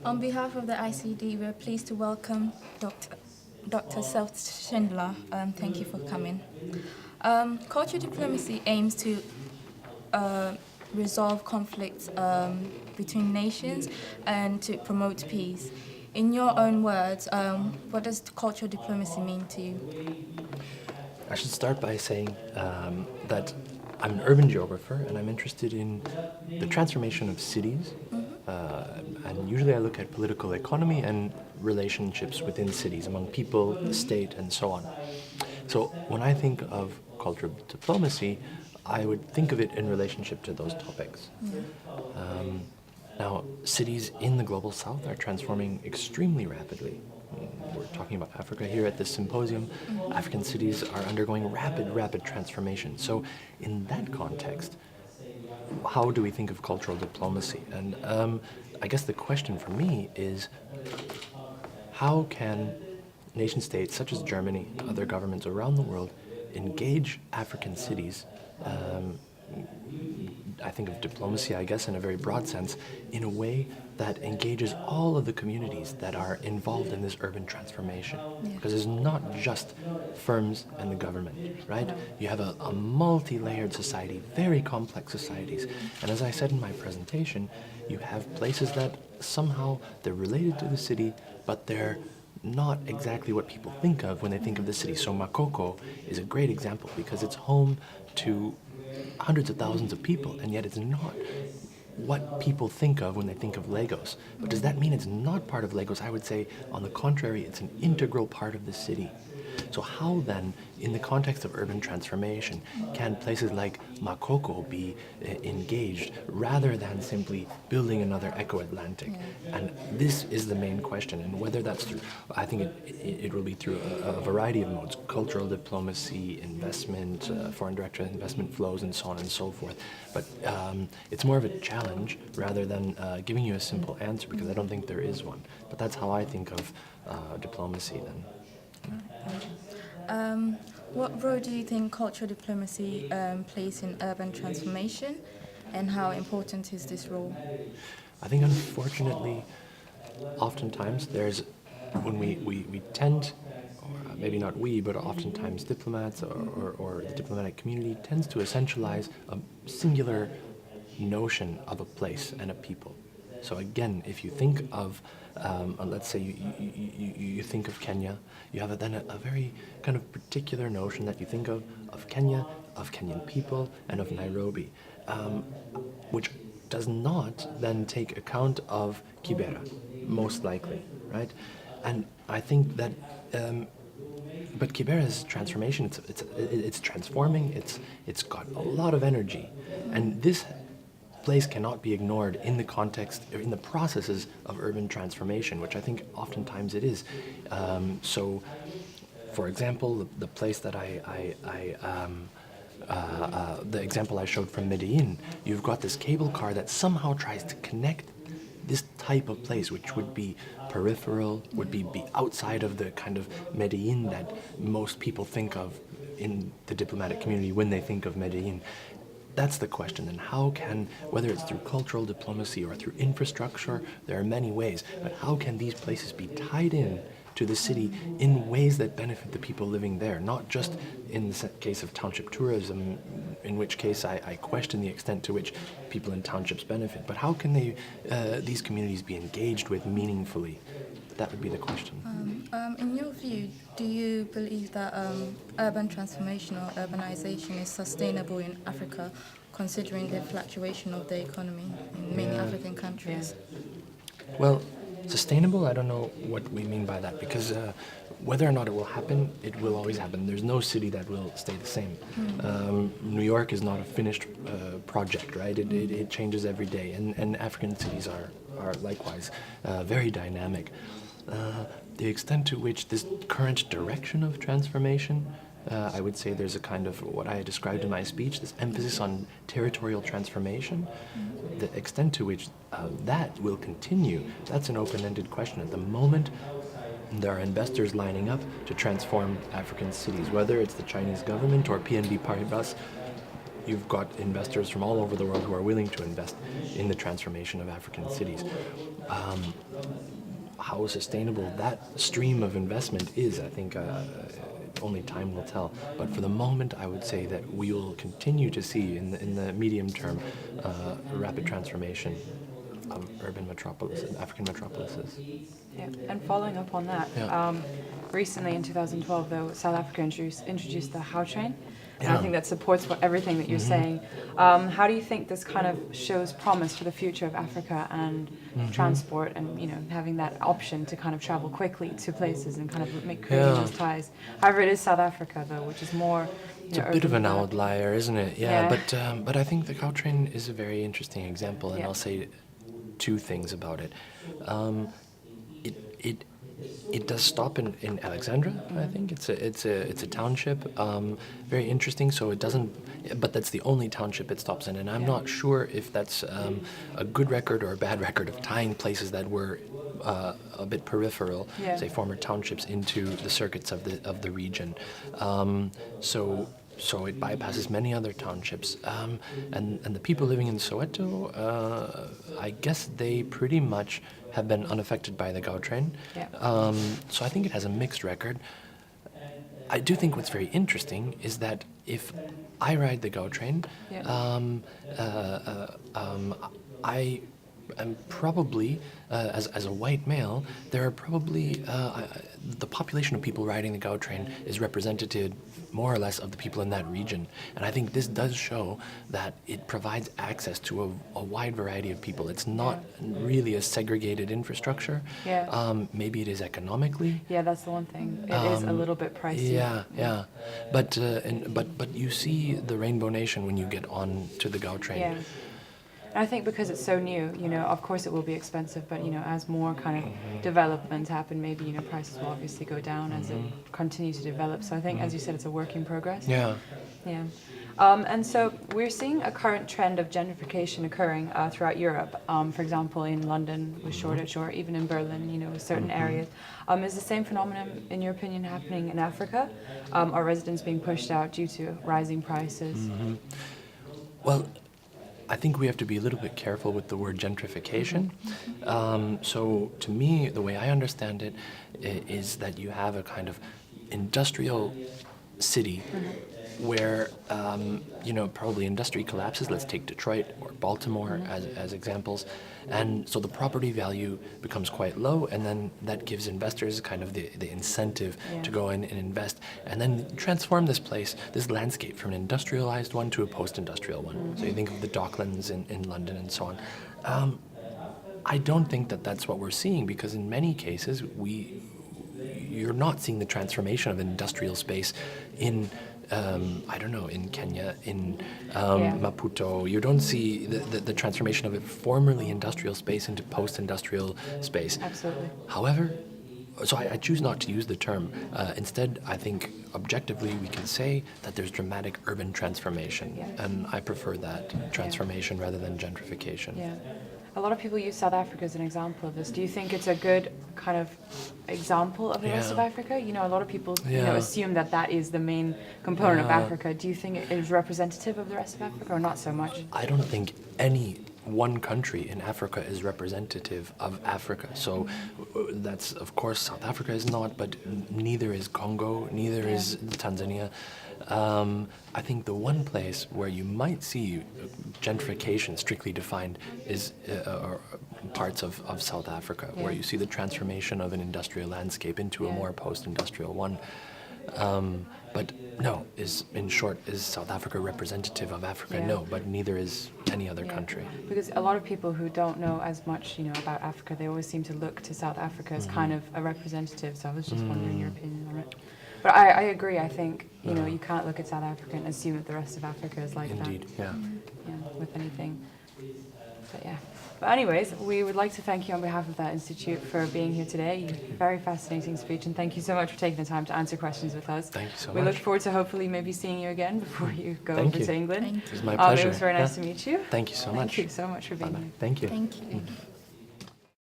On behalf of the ICD, we're pleased to welcome Dr. Seth Schindler. Thank you for coming. Cultural diplomacy aims to resolve conflicts between nations and to promote peace. In your own words, what does cultural diplomacy mean to you? I should start by saying that I'm an urban geographer and I'm interested in the transformation of cities. And usually I look at political economy and relationships within cities among people, the state, and so on. So when I think of cultural diplomacy, I would think of it in relationship to those topics. Now, cities in the global south are transforming extremely rapidly. We're talking about Africa here at this symposium. African cities are undergoing rapid transformation. So in that context, how do we think of cultural diplomacy? And I guess the question for me is, how can nation states such as Germany, other governments around the world, engage African cities? I think of diplomacy, I guess, in a very broad sense, in a way that engages all of the communities that are involved in this urban transformation. Because it's not just firms and the government, right? You have a multi-layered society, very complex societies. And as I said in my presentation, you have places that somehow they're related to the city, but they're not exactly what people think of when they think of the city. So Makoko is a great example because it's home to hundreds of thousands of people, and yet it's not what people think of when they think of Lagos. But does that mean it's not part of Lagos? I would say, on the contrary, it's an integral part of the city. So how then, in the context of urban transformation, can places like Makoko be engaged rather than simply building another Echo Atlantic? And this is the main question, and whether that's through, I think it will be through a variety of modes: cultural diplomacy, investment, foreign direct investment flows, and so on and so forth. But it's more of a challenge rather than giving you a simple answer, because I don't think there is one. But that's how I think of diplomacy then. What role do you think cultural diplomacy plays in urban transformation, and how important is this role? I think, unfortunately, oftentimes when we tend, or maybe not we, but oftentimes diplomats or the diplomatic community tends to essentialize a singular notion of a place and a people. So again, if you think of, let's say you think of Kenya, you have then a very kind of particular notion that you think of Kenya, of Kenyan people, and of Nairobi, which does not then take account of Kibera, most likely, right? And I think that, but Kibera's transformation, it's transforming, it's got a lot of energy, and this place cannot be ignored in the context, or in the processes of urban transformation, which I think oftentimes it is. So, for example, the place that the example I showed from Medellin, you've got this cable car that somehow tries to connect this type of place, which would be peripheral, would be outside of the kind of Medellin that most people think of in the diplomatic community when they think of Medellin. That's the question. And how can, whether it's through cultural diplomacy or through infrastructure, there are many ways, but how can these places be tied in to the city in ways that benefit the people living there, not just in the case of township tourism, in which case I question the extent to which people in townships benefit, but how can these communities be engaged with meaningfully? That would be the question. In your view, do you believe that urban transformation or urbanization is sustainable in Africa, considering the fluctuation of the economy in many African countries? Well, sustainable, I don't know what we mean by that, because whether or not it will happen, it will always happen. There's no city that will stay the same. New York is not a finished project, right? It changes every day, and African cities are likewise very dynamic. The extent to which this current direction of transformation, I would say there's a kind of, what I described in my speech, this emphasis on territorial transformation. The extent to which that will continue, that's an open-ended question. At the moment, there are investors lining up to transform African cities, whether it's the Chinese government or PNB Paribas you've got investors from all over the world who are willing to invest in the transformation of African cities. How sustainable that stream of investment is, I think only time will tell. But for the moment, I would say that we will continue to see in the medium term rapid transformation of urban metropolises, African metropolises. Yeah. And following up on that, Yeah. Recently in 2012, though, South Africa introduced the How Train. And I Yeah. think that supports everything that you're saying. How do you think this kind of shows promise for the future of Africa and transport and, having that option to kind of travel quickly to places and kind of create those ties? However, it is South Africa, though, which is more... It's a bit of an urban outlier, isn't it? Yeah. But I think the cow train is a very interesting example, and I'll say two things about it. It does stop in Alexandra. I think it's a township, very interesting. So it doesn't, but that's the only township it stops in, and I'm not sure if that's a good record or a bad record of tying places that were a bit peripheral, say former townships, into the circuits of the region. So it bypasses many other townships, and the people living in Soweto, I guess they pretty much have been unaffected by the Gautrain. So I think it has a mixed record. I do think what's very interesting is that if I ride the Gautrain, I am probably, as a white male, there are probably, the population of people riding the Gautrain is representative more or less of the people in that region. And I think this does show that it provides access to a wide variety of people. It's not really a segregated infrastructure. Maybe it is economically. Yeah, that's the one thing. It is a little bit pricey. Yeah. But you see the Rainbow Nation when you get on to the Gautrain. Yeah. And I think because it's so new, of course it will be expensive, but, as more kind of developments happen, maybe, prices will obviously go down as it continues to develop. So I think, as you said, it's a work in progress. Yeah. And so we're seeing a current trend of gentrification occurring throughout Europe. For example, in London with Shoreditch, or even in Berlin, with certain areas. Is the same phenomenon, in your opinion, happening in Africa? Are residents being pushed out due to rising prices? Well, I think we have to be a little bit careful with the word gentrification. So to me, the way I understand it is that you have a kind of industrial city where, probably industry collapses. Let's take Detroit or Baltimore as examples. And so the property value becomes quite low, and then that gives investors kind of the incentive to go in and invest and then transform this place, this landscape, from an industrialized one to a post-industrial one. So you think of the Docklands in London and so on. I don't think that that's what we're seeing, because in many cases you're not seeing the transformation of industrial space in in Kenya, in Maputo. You don't see the transformation of a formerly industrial space into post-industrial space. Absolutely. However, so I choose not to use the term. Instead, I think objectively we can say that there's dramatic urban transformation, and I prefer that transformation rather than gentrification. Yeah. A lot of people use South Africa as an example of this. Do you think it's a good kind of example of the rest of Africa? A lot of people assume that is the main component of Africa. Do you think it is representative of the rest of Africa, or not so much? I don't think any one country in Africa is representative of Africa. So that's, of course, South Africa is not, but neither is Congo, neither is Tanzania. I think the one place where you might see gentrification strictly defined is parts of South Africa, where you see the transformation of an industrial landscape into a more post-industrial one. But no, in short, is South Africa representative of Africa? No, but neither is any other country. Because a lot of people who don't know as much, about Africa, they always seem to look to South Africa as kind of a representative. So I was just wondering your opinion on it. But I agree. I think, you can't look at South Africa and assume that the rest of Africa is like that. Indeed, yeah. With anything. But yeah. But anyways, we would like to thank you on behalf of that institute for being here today. Very fascinating speech, and thank you so much for taking the time to answer questions with us. Thank you so much. We look forward to hopefully maybe seeing you again before you go over to England. Thank you. It was my pleasure. It was very nice to meet you. Thank you so much. Thank you so much for being here. Thank you. Thank you.